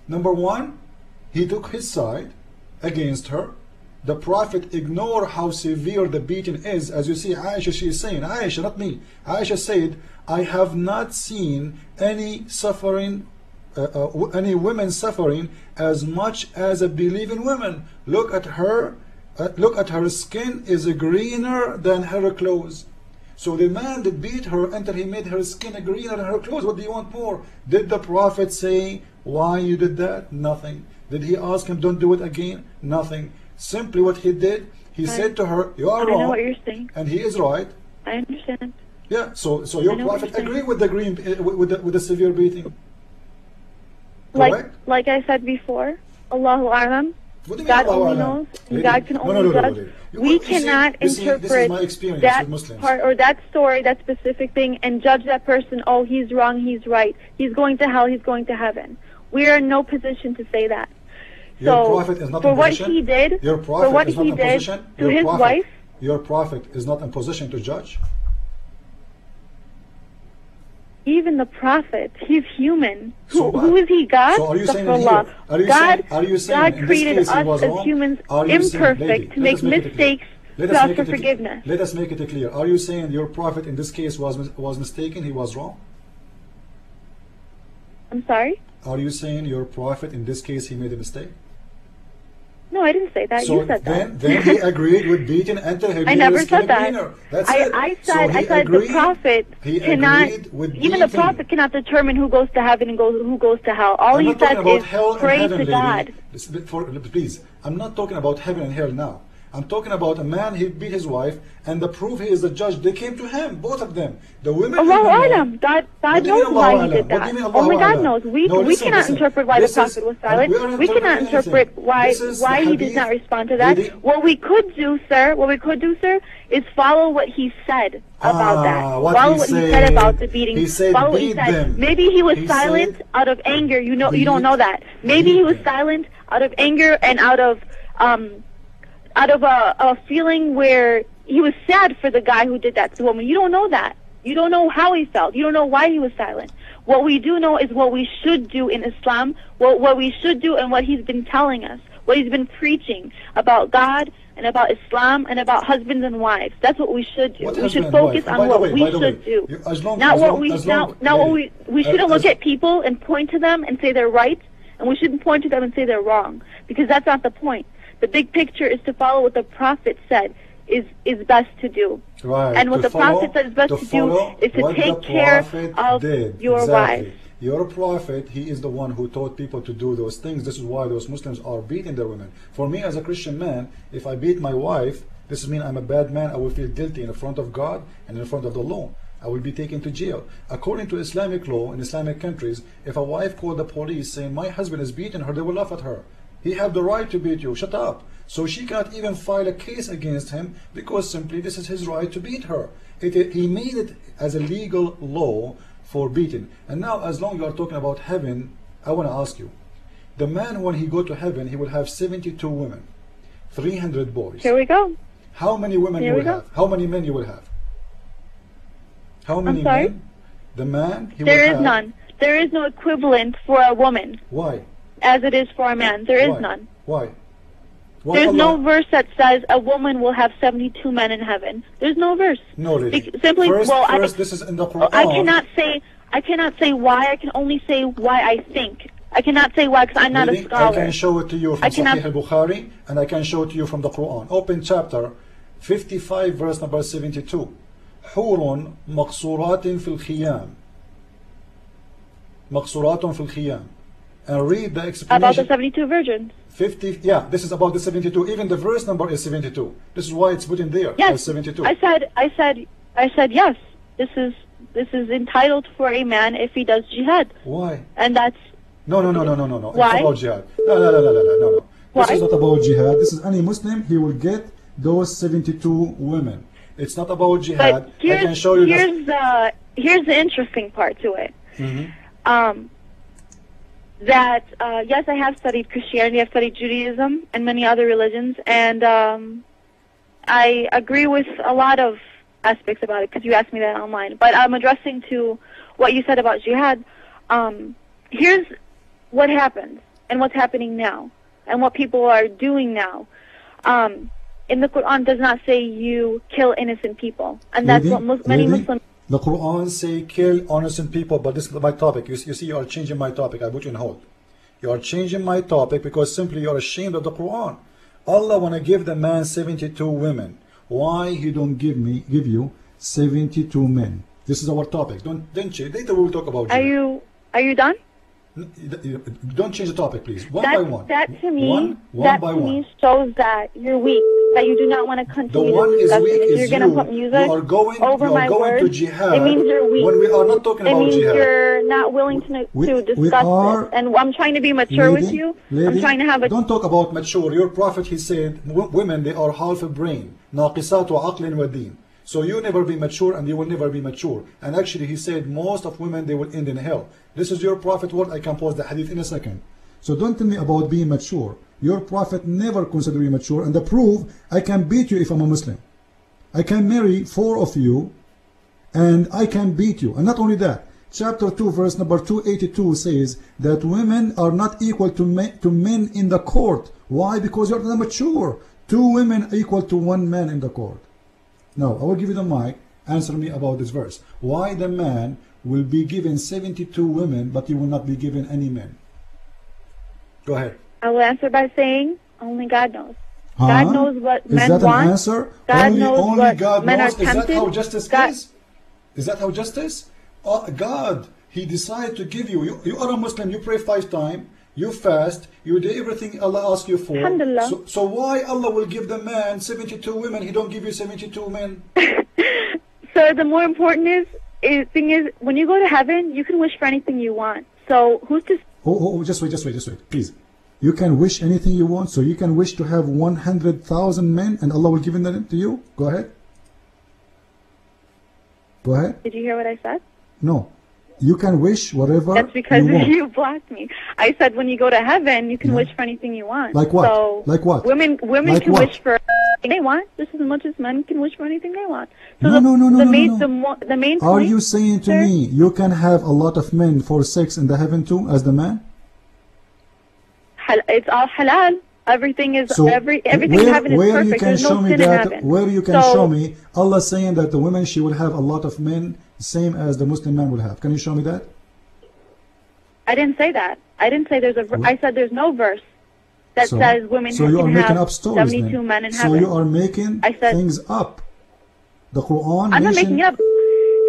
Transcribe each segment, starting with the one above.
Number one, he took his side against her. The Prophet ignored how severe the beating is. As you see, Aisha, she is saying, Aisha, not me. Aisha said, I have not seen any suffering, any women suffering as much as a believing woman. Look at her skin is greener than her clothes. So the man that beat her until he made her skin greener than her clothes, what do you want more? Did the Prophet say why you did that? Nothing. Did he ask him, don't do it again? Nothing. Simply what he did, he said to her, you are wrong. I know what you're saying. And he is right. I understand. Yeah, so your Prophet agreed with the with the severe beating. Correct? Like I said before, Allahu A'lam. God only knows, and God can only judge. We cannot interpret that part or that story, that specific thing, and judge that person, oh, he's wrong, he's right. He's going to hell, he's going to heaven. We are in no position to say that. Your Prophet is not for in what position. he did, Your Prophet for what is not he in did position. to his wife. Your Prophet is not in position to judge. Even the Prophet, he's human. Who is he? God? So are you saying God in created this case us as humans imperfect to make mistakes to ask for forgiveness. Let us make it clear. Are you saying your Prophet in this case was mistaken? He was wrong? I'm sorry? Are you saying your Prophet in this case he made a mistake? No, I didn't say that. So you said that. Then he agreed with beating until he I never said that. That's it. I said the Prophet cannot, even the Prophet cannot determine who goes to heaven and who goes to hell. All he says is pray to God. Please, I'm not talking about heaven and hell now. I'm talking about a man, he beat his wife, and the proof he is the judge, they came to him, both of them. The women God knows why he did that. Only God knows. We cannot interpret why the Prophet was silent. We cannot interpret why he did not respond to that. What we could do, sir, is follow what he said about that. Follow what he said about the beating. Follow what he said. Maybe he was silent out of anger. You don't know that. Maybe he was silent out of anger and out of a feeling where he was sad for the guy who did that to the woman. You don't know that. You don't know how he felt. You don't know why he was silent. What we do know is what we should do in Islam, what we should do and what he's been telling us, what he's been preaching about God and about Islam and about husbands and wives. That's what we should do. We should focus on what we should do. We shouldn't look at people and point to them and say they're right, and we shouldn't point to them and say they're wrong, because that's not the point. The big picture is to follow what the Prophet said is best to do. Right. And what the Prophet said is best to do is to take care of your wives. Your Prophet, he is the one who taught people to do those things. This is why those Muslims are beating their women. For me as a Christian man, if I beat my wife, this means I'm a bad man. I will feel guilty in front of God and in front of the law. I will be taken to jail. According to Islamic law in Islamic countries, if a wife called the police saying my husband is beating her, they will laugh at her. He have the right to beat you. Shut up. So she cannot even file a case against him because simply this is his right to beat her. He made it as a legal law for beating. And now, as long as you are talking about heaven, I want to ask you, the man when he go to heaven, he will have 72 women, 300 boys. Here we go. How many women you will have? How many men you will have? How many men? The man he will have. There is none. There is no equivalent for a woman. Why? As it is for a man. There is none. Why? There's no verse that says a woman will have 72 men in heaven. There's no verse. No, lady. Simply, first, this is in the Quran. I cannot say why. I can only say why I think. I cannot say why because I'm not a scholar. I can show it to you from Sahih al-Bukhari, and I can show it to you from the Quran. Open chapter 55, verse number 72. حور مقصورات في الخيام. مقصورات في الخيام. And read the explanation. About the 72 virgins. 50, yeah, this is about the 72. Even the verse number is 72. This is why it's put in there. Yes, as 72. I said yes. This is entitled for a man if he does jihad. Why? And that's no. Why? It's about jihad. No. Why? This is not about jihad. This is any Muslim. He will get those 72 women. It's not about jihad. But I can show you. Here's the interesting part to it. Mm-hmm. Yes, I have studied Christianity, I've studied Judaism and many other religions, and I agree with a lot of aspects about it because you asked me that online. But I'm addressing to what you said about jihad. Here's what happens. and what's happening now and what people are doing now. In the Quran does not say you kill innocent people, and that's what many Muslims. The Quran say kill innocent people, but this is my topic. You see, you are changing my topic. I put you in hold. You are changing my topic because simply you are ashamed of the Quran. Allah want to give the man 72 women. Why he don't give you 72 men? This is our topic. Don't change. Later we will talk about. Are you done? Don't change the topic, please. One by one. That to me shows that you're weak. That you do not want to continue to discuss it. If you're going to put music over my words, to jihad, it means you're weak. When we are not talking about jihad. It means you're not willing to discuss this. And I'm trying to be mature with you. I'm trying to have a... Don't talk about mature. Your prophet, he said, women, they are half a brain. ناقصات وعقل ودين. So you never be mature and you will never be mature. And actually he said most of women, they will end in hell. This is your prophet word. I can post the hadith in a second. So don't tell me about being mature. Your prophet never considered you mature. And the proof, I can beat you if I'm a Muslim. I can marry 4 of you and I can beat you. And not only that, chapter 2 verse number 282 says that women are not equal to men in the court. Why? Because you're not mature. 2 women equal to 1 man in the court. Now, I will give you the mic. Answer me about this verse. Why the man will be given 72 women, but he will not be given any men? Go ahead. I will answer by saying, only God knows. God knows what men want. Is that an answer? God knows what God men knows. are tempted. Is that how justice is? Is that how justice? God, he decided to give you. You are a Muslim, you pray 5 times. You fast, you do everything Allah asks you for. So why Allah will give the man 72 women, he don't give you 72 men? So the more important thing is, when you go to heaven, you can wish for anything you want. So who's to... Just wait, please. You can wish anything you want, so you can wish to have 100,000 men and Allah will give them to you? Go ahead. Go ahead. Did you hear what I said? No. You can wish whatever. That's because you blocked me. I said when you go to heaven, you can wish for anything you want. Like what? So like what? Women like can wish for anything they want just as much as men can wish for anything they want. So the main point, are you saying to me you can have a lot of men for sex in the heaven too as the man? It's all halal. Everything is everything in heaven is perfect. There's no sin in heaven. Where you can show me Allah saying that the women, she will have a lot of men, same as the Muslim man will have. Can you show me that? I didn't say that. I didn't say there's a verse. I said there's no verse that says women can have 72 men in heaven. So you are making things up. The Quran. I'm not making it up.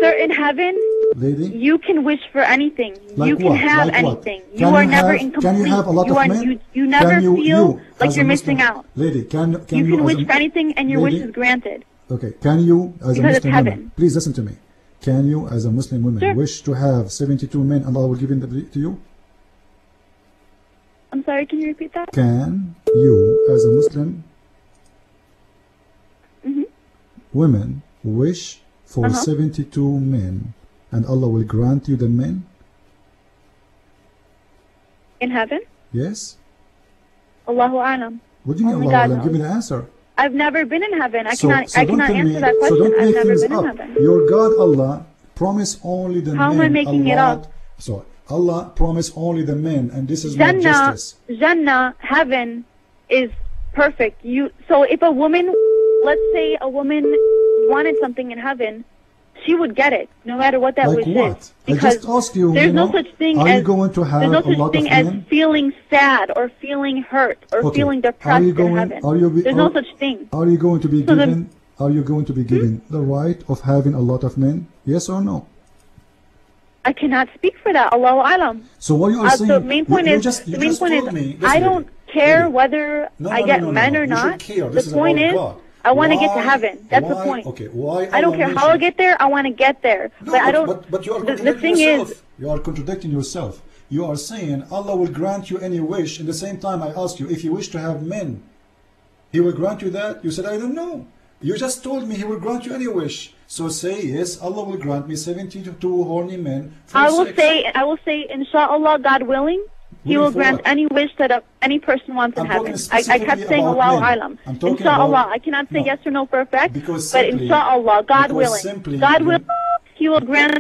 Sir, in heaven, lady, you can wish for anything. Like you can have anything. You are never incomplete. Can you have a lot of men? You never feel like you're missing out. Lady, can you can wish for anything and your wish is granted. Okay, can you as a Muslim woman, please listen to me. Can you as a Muslim woman wish to have 72 men and Allah will give them to you? I'm sorry, can you repeat that? Can you as a Muslim woman wish for 72 men and Allah will grant you the men? In heaven? Yes. Allahu Alam. What do you mean Allahu Alam? Give me the answer. I've never been in heaven. I cannot answer that question. So don't I've make never things been up. in heaven. Your God Allah promised only the men. How am I making it up? So Allah promised only the men, and this is not justice. Jannah, heaven is perfect. So if a woman, let's say a woman wanted something in heaven, she would get it, no matter what that wish is. Because I just asked you, there's no such thing as feeling sad or feeling hurt or feeling depressed in heaven. There's no such thing. Are you going to be given? Are you going to be given the right of having a lot of men? Yes or no? I cannot speak for that. Allahu Alam. So what you are saying? The main point is, I don't care whether I get men or not. The point is, I want to get to heaven. That's the point. Okay, why? I don't care how I get there. I want to get there. No, but I don't. But you are contradicting yourself. You are contradicting yourself. You are saying Allah will grant you any wish. In the same time, I ask you if you wish to have men, He will grant you that. You said I don't know. You just told me He will grant you any wish. So say yes. Allah will grant me 72 horny men. I will say, inshallah, God willing. He will grant any wish that any person wants in heaven. I kept saying Allahu Alam. Inshallah, I cannot say yes or no for a fact, but inshallah, God willing. God willing, He will grant.